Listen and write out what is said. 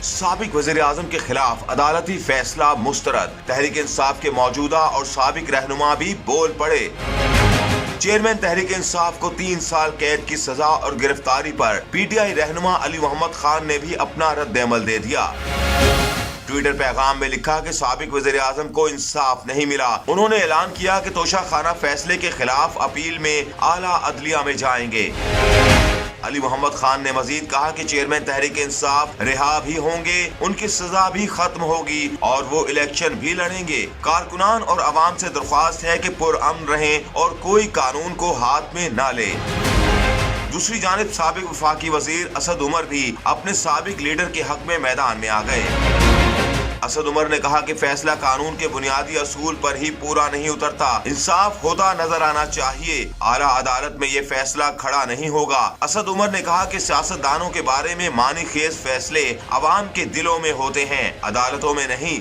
साबिक वज़ीर आज़म के खिलाफ अदालती फैसला मुस्तरद। तहरीक इंसाफ के मौजूदा और साबिक रहनुमा भी बोल पड़े। चेयरमैन तहरीक इंसाफ को 3 साल कैद की सजा और गिरफ्तारी पर पीटीआई रहनुमा अली मोहम्मद खान ने भी अपना रद्द-ए-अमल दे दिया। ट्विटर पैगाम में लिखा कि साबिक वज़ीर आज़म को इंसाफ नहीं मिला। उन्होंने ऐलान किया कि तोशाखाना फैसले के खिलाफ अपील में आला अदलिया में जाएंगे। अली मोहम्मद खान ने मजीद कहा कि चेयरमैन तहरीक इंसाफ रिहा भी होंगे, उनकी सजा भी खत्म होगी और वो इलेक्शन भी लड़ेंगे। कारकुनान और अवाम से दरख्वास्त है कि पुरअमन रहें और कोई कानून को हाथ में न ले। दूसरी जानिब साबिक वफाकी वजीर असद उमर भी अपने साबिक लीडर के हक में मैदान में आ गए। असद उमर ने कहा कि फैसला कानून के बुनियादी असूल पर ही पूरा नहीं उतरता, इंसाफ होता नजर आना चाहिए। आला अदालत में ये फैसला खड़ा नहीं होगा। असद उमर ने कहा कि सियासतदानों के बारे में मानी खेज फैसले अवाम के दिलों में होते हैं, अदालतों में नहीं।